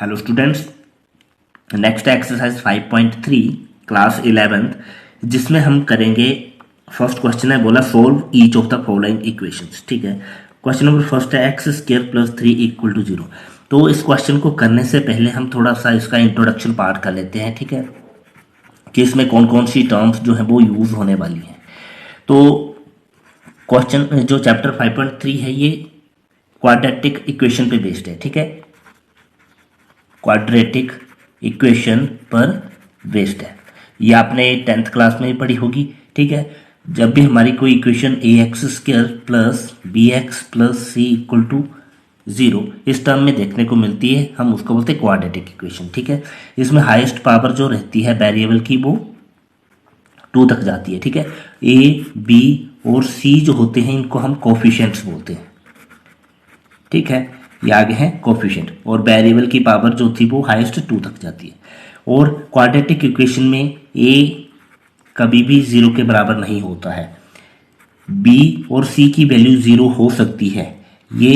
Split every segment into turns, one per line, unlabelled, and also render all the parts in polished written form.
Hello students, next exercise 5.3 class 11th, जिसमें हम करेंगे फर्स्ट क्वेश्चन है, बोला solve each of the following equations. ठीक है, क्वेश्चन नंबर फर्स्ट है x square plus 3 equal to 0। तो इस क्वेश्चन को करने से पहले हम थोड़ा सा इसका इंट्रोडक्शन पार्ट कर लेते हैं। ठीक है, कि इसमें कौन कौन सी टर्म्स जो है वो यूज होने वाली हैं। तो क्वेश्चन जो चैप्टर 5.3 है ये क्वाड्रेटिक इक्वेशन पे बेस्ड है। ठीक है, क्वाड्रेटिक इक्वेशन पर बेस्ड है। ये आपने 10th क्लास में पढ़ी होगी। ठीक है, जब भी हमारी कोई equation a x square plus b x plus c equal to 0 इस टर्म में देखने को मिलती है, हम उसको बोलते हैं क्वाड्रेटिक इक्वेशन। ठीक है, इसमें हाईएस्ट पावर जो रहती है वेरिएबल की वो 2 तक जाती है। ठीक है, ए बी और सी जो होते हैं इनको हम कोफिशिएंट्स बोलते हैं। ठीक है, ये आगे है कोफिशिएंट, और वेरिएबल की पावर जो थी वो हाईएस्ट 2 तक जाती है। और क्वाड्रेटिक इक्वेशन में ए कभी भी 0 के बराबर नहीं होता है। बी और सी की वैल्यू 0 हो सकती है, ये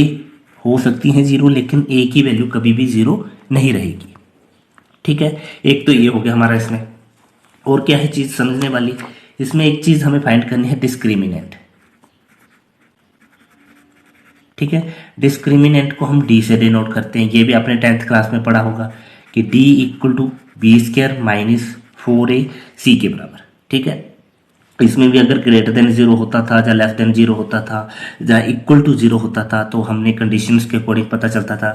हो सकती है 0, लेकिन ए की वैल्यू कभी भी 0 नहीं रहेगी। ठीक है, एक तो ये हो गया हमारा इसमें। और क्या है चीज़ समझने वाली, इसमें एक चीज़ हमें फाइंड करनी है, डिस्क्रिमिनेंट। ठीक है, डिस्क्रिमिनेंट को हम डी से डिनोट करते हैं। ये भी आपने 10th क्लास में पढ़ा होगा कि D equal to b square minus 4ac के बराबर। ठीक है, इसमें भी अगर ग्रेटर देन 0 होता था या लेस देन 0 होता था या इक्वल टू 0 होता था तो हमने कंडीशंस के अकॉर्डिंग पता चलता था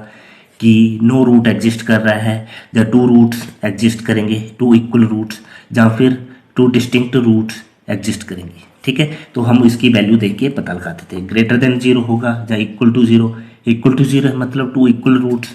कि नो रूट एग्जिस्ट कर रहा है या 2 रूट्स एग्जिस्ट करेंगे, 2 इक्वल रूट्स, या फिर 2 डिस्टिंक्ट रूट्स एग्जिस्ट करेंगे। ठीक है, तो हम इसकी वैल्यू देख के पता लगाते थे। ग्रेटर देन 0 होगा या इक्वल टू 0, इक्वल टू 0 मतलब 2 equal roots,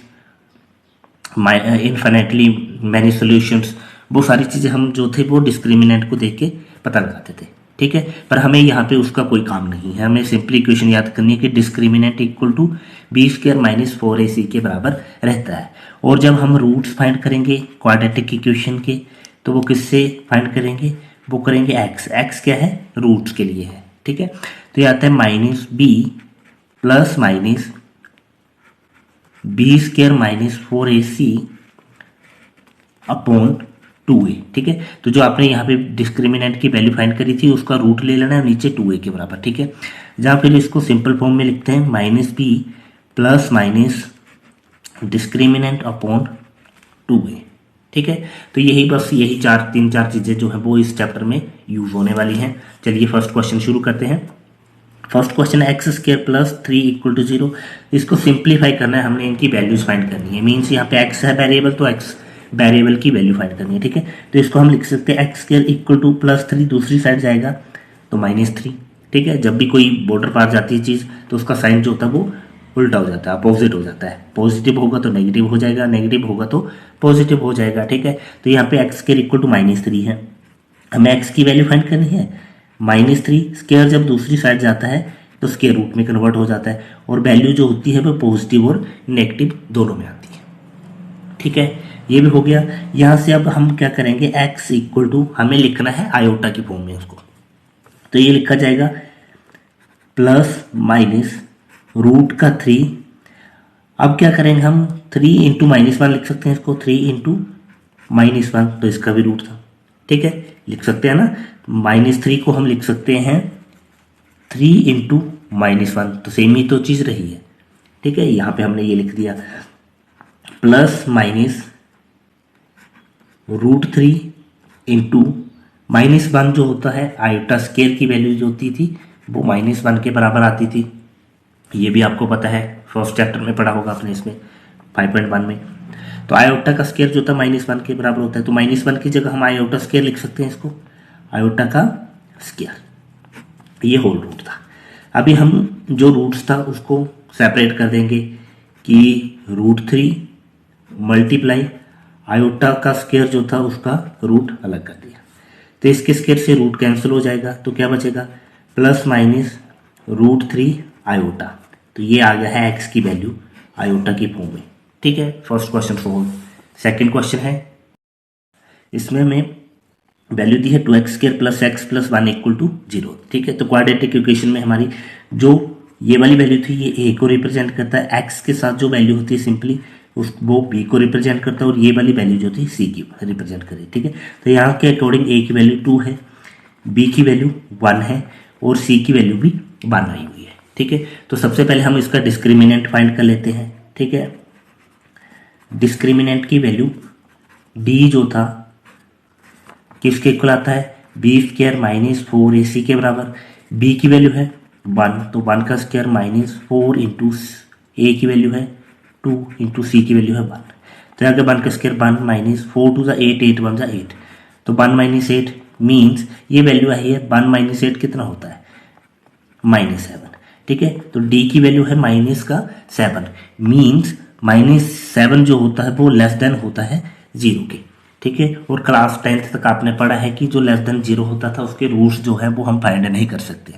infinitely many solutions, वो सारी चीज़ें हम जो थे वो डिस्क्रिमिनेंट को देख के पता लगाते थे। ठीक है, पर हमें यहाँ पे उसका कोई काम नहीं है, हमें सिंपली इक्वेशन याद करनी है कि discriminant equal to b square minus 4ac के बराबर रहता है। और जब हम रूट्स फाइंड करेंगे क्वाड्रेटिक इक्वेशन के, तो वो किससे फाइंड करेंगे, वो करेंगे एक्स। एक्स क्या है, रूट्स के लिए है। ठीक है, तो ये आता है minus b plus minus b square minus 4ac upon 2a। ठीक है, तो जो आपने यहाँ पे डिस्क्रिमिनेंट की वैल्यू फाइंड करी थी उसका रूट ले लेना है नीचे 2a के बराबर। ठीक है, जहाँ फिर इसको सिंपल फॉर्म में लिखते हैं minus b plus minus discriminant upon 2a। ठीक है, तो यही 3-4 चीज़ें जो है वो इस चैप्टर में यूज होने वाली हैं। चलिए फर्स्ट क्वेश्चन शुरू करते हैं। फर्स्ट क्वेश्चन है x square plus 3 equal to 0। इसको सिंप्लीफाई करना है, हमने इनकी वैल्यूज फाइंड करनी है। मीन्स यहाँ पे एक्स है वेरिएबल, तो एक्स वेरिएबल की वैल्यू फाइंड करनी है। ठीक है, तो इसको हम लिख सकते हैं x square equal two plus 3, दूसरी साइड जाएगा तो माइनस 3। ठीक है, जब भी कोई बॉर्डर पार जाती है चीज़ तो उसका साइन जो होता है वो उल्टा हो जाता है, अपोजिट हो जाता है। पॉजिटिव होगा तो नेगेटिव हो जाएगा, नेगेटिव होगा तो पॉजिटिव हो जाएगा। ठीक है, तो यहाँ पे x square equal to minus 3 है, हमें एक्स की वैल्यू फाइंड करनी है। माइनस 3 स्क्वायर जब दूसरी साइड जाता है तो स्क्वायर रूट में कन्वर्ट हो जाता है, और वैल्यू जो होती है वो पॉजिटिव और नेगेटिव दोनों में आती है। ठीक है, ये भी हो गया। यहाँ से अब हम क्या करेंगे, एक्स इक्वल टू हमें लिखना है आयोटा की फॉर्म में उसको, तो ये लिखा जाएगा प्लस माइनस रूट का 3। अब क्या करेंगे हम, 3 इंटू माइनस 1 लिख सकते हैं इसको, 3 इंटू माइनस 1, तो इसका भी रूट था। ठीक है, लिख सकते हैं ना, माइनस 3 को हम लिख सकते हैं 3 इंटू माइनस 1, तो सेम ही तो चीज़ रही है। ठीक है, यहाँ पे हमने ये लिख दिया plus minus root 3 into minus 1 जो होता है, आयोटा स्क्वायर की वैल्यू जो होती थी वो माइनस 1 के बराबर आती थी। ये भी आपको पता है, फर्स्ट चैप्टर में पढ़ा होगा आपने इसमें 5.1 में। तो आयोटा का स्क्वायर जो था माइनस 1 के बराबर होता है, तो माइनस 1 की जगह हम आयोटा स्क्वायर लिख सकते हैं इसको, आयोटा का स्क्वायर। ये होल रूट था। अभी हम जो रूट्स था उसको सेपरेट कर देंगे कि रूट 3 मल्टीप्लाई आयोटा का स्क्वायर जो था उसका रूट अलग कर दिया, तो इसके स्क्वायर से रूट कैंसिल हो जाएगा, तो क्या बचेगा प्लस माइनस रूट 3 आयोटा। तो ये आ गया है एक्स की वैल्यू आयोटा की फॉर्म में। ठीक है, first question solve. Second question है, इसमें हमें वैल्यू दी है 2x square plus x plus 1 equal to 0। ठीक है, तो क्वाड्रेटिक इक्वेशन में हमारी जो ये वाली वैल्यू थी ये ए को रिप्रेजेंट करता है, एक्स के साथ जो वैल्यू होती है सिंपली वो बी को रिप्रेजेंट करता है और ये वाली वैल्यू जो थी सी की रिप्रेजेंट करी, ठीक है। तो यहाँ के अकॉर्डिंग ए की वैल्यू 2 है, बी की वैल्यू 1 है और सी की वैल्यू भी 1 आई हुई है, ठीक है। तो सबसे पहले हम इसका डिस्क्रिमिनेंट फाइंड कर लेते हैं, ठीक है। डिस्क्रिमिनेंट की वैल्यू डी जो था किसके इक्वल आता है, बी स्क्वायर माइनस 4ac के बराबर। बी की वैल्यू है 1, तो 1 का स्क्वायर माइनस 4 इंटू ए की वैल्यू है 2 इंटू सी की वैल्यू है 1। तो यहाँ 1 का स्क्वायर 1 माइनस 4 टू 8, 8 1 8, तो 1 माइनस 8 मीन्स ये वैल्यू आई है 1 माइनस 8 कितना होता है -7, ठीक है। तो डी की वैल्यू है माइनस का 7 मीन्स -7 जो होता है वो लेस देन होता है 0 के, ठीक है। और क्लास 10th तक आपने पढ़ा है कि जो लेस देन 0 होता था उसके रूट्स जो है वो हम फाइंड नहीं कर सकते,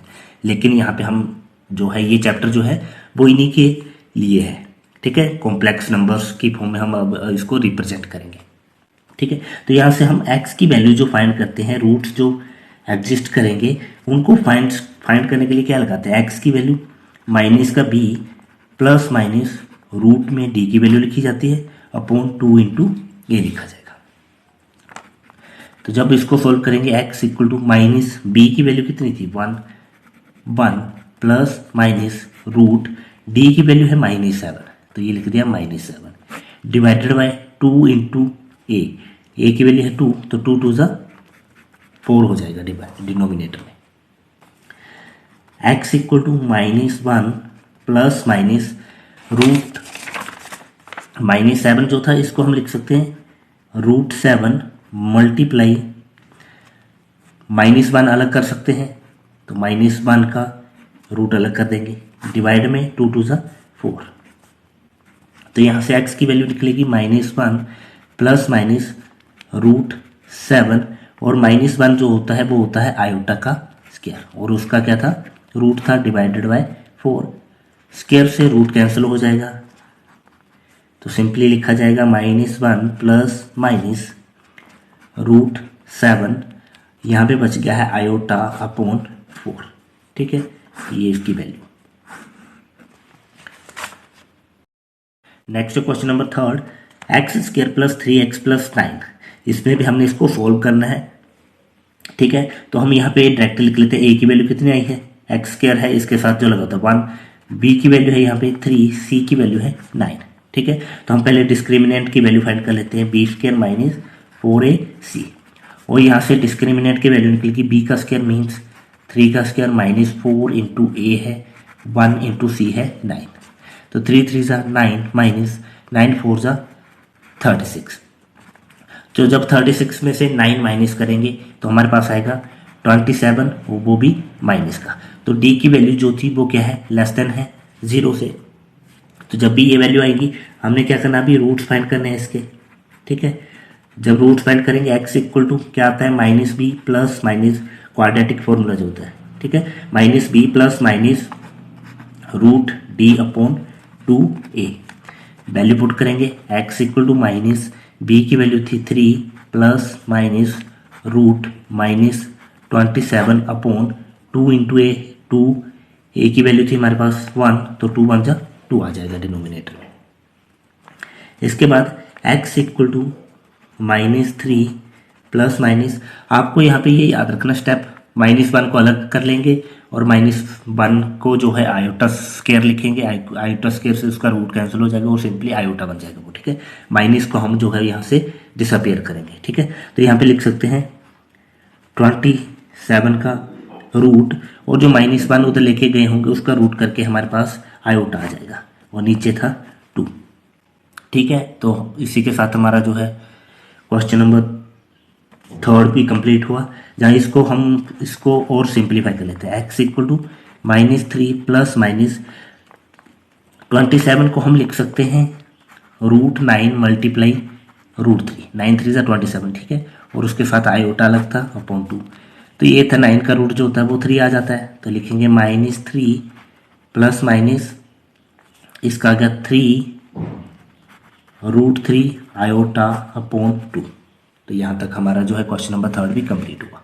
लेकिन यहाँ पे हम जो है ये चैप्टर जो है वो इन्हीं के लिए है, ठीक है। कॉम्प्लेक्स नंबर्स की फॉर्म में हम अब इसको रिप्रेजेंट करेंगे, ठीक है। तो यहाँ से हम x की वैल्यू जो फाइंड करते हैं, रूट्स जो एग्जिस्ट करेंगे उनको फाइंड करने के लिए क्या लगाते हैं, x की वैल्यू माइनस का b प्लस माइनस रूट में d की वैल्यू लिखी जाती है अपॉन 2 इंटू ए लिखा जाएगा। तो जब इसको सोल्व करेंगे x equal to minus b की वैल्यू कितनी थी 1 प्लस माइनस रूट डी की वैल्यू है -7, तो ये लिख दिया -7 डिवाइडेड बाय 2 इंटू ए की वैल्यू है 2, तो 2 2 ज़ा 4 हो जाएगा डिनोमिनेटर में। x equal to -1 plus minus root -7 जो था इसको हम लिख सकते हैं √7 मल्टीप्लाई -1 अलग कर सकते हैं, तो -1 का रूट अलग कर देंगे डिवाइड में 2 2 ज़ा 4, तो यहाँ से x की वैल्यू निकलेगी -1 प्लस माइनस √7 और -1 जो होता है वो होता है आयोटा का स्क्वायर और उसका क्या था रूट था डिवाइडेड बाय 4, स्क्वायर से रूट कैंसिल हो जाएगा, तो सिंपली लिखा जाएगा -1 प्लस माइनस √7, यहाँ पे बच गया है आयोटा अपॉन 4, ठीक है। ये इसकी value. Next question number 3, x² plus 3x plus 9, इसमें भी हमने इसको सोल्व करना है, ठीक है। तो हम यहाँ पे डायरेक्ट लिख लेते हैं, a की वैल्यू कितनी आई है x² है, इसके साथ जो लगा होता है 1, b की वैल्यू है यहाँ पे 3, c की वैल्यू है 9, ठीक है। तो हम पहले डिस्क्रिमिनेंट की वैल्यू फाइंड कर लेते हैं b² माइनस 4ac और यहाँ से डिस्क्रिमिनेंट की वैल्यू निकलेगी b का स्क्वायर मीन्स 3 का स्क्वायर माइनस 4 इंटू ए है 1 इंटू सी है 9, तो 3 3 ज़ा 9 माइनस 9 4 ज़ा 36, तो जब 36 में से 9 माइनस करेंगे तो हमारे पास आएगा 27, वो भी माइनस का, तो डी की वैल्यू जो थी वो क्या है लेस देन है 0 से। तो जब भी ये वैल्यू आएगी हमने क्या करना, अभी रूट्स फाइंड करने हैं इसके, ठीक है। जब रूट्स फाइंड करेंगे x इक्वल टू क्या आता है -b plus minus quadratic formula जो होता है, ठीक है, -b plus minus root D upon 2a, value put करेंगे x equal to minus b की वैल्यू थी 3 plus minus root minus 27 upon 2 into A, 2a की वैल्यू थी हमारे पास 1, तो 2 1 जा 2 आ जाएगा डिनोमिनेटर में। इसके बाद x equal to -3 plus minus, आपको यहाँ पे ये याद रखना स्टेप, -1 को अलग कर लेंगे और -1 को जो है आयोटा स्क्वायर लिखेंगे, आयोटा स्क्वायर से उसका रूट कैंसिल हो जाएगा और सिंपली आयोटा बन जाएगा वो, ठीक है। माइनस को हम जो है यहाँ से डिसअपियर करेंगे, ठीक है। तो यहाँ पे लिख सकते हैं 27 का रूट और जो -1 उधर लेके गए होंगे उसका रूट करके हमारे पास आयोटा आ जाएगा और नीचे था 2, ठीक है। तो इसी के साथ हमारा जो है क्वेश्चन नंबर 3 भी कंप्लीट हुआ, जहाँ इसको और सिंप्लीफाई कर लेते हैं। x equal to -3 plus minus 27 को हम लिख सकते हैं √9 मल्टीप्लाई √3, 9 3 ज़ा 27, ठीक है, और उसके साथ आयोटा अलग था अपॉन 2, तो ये था 9 का रूट जो होता है वो 3 आ जाता है, तो लिखेंगे -3 प्लस माइनस इसका आ गया 3 √3 आयोटा अपॉन 2। तो यहाँ तक हमारा जो है क्वेश्चन नंबर 3 भी कंप्लीट हुआ।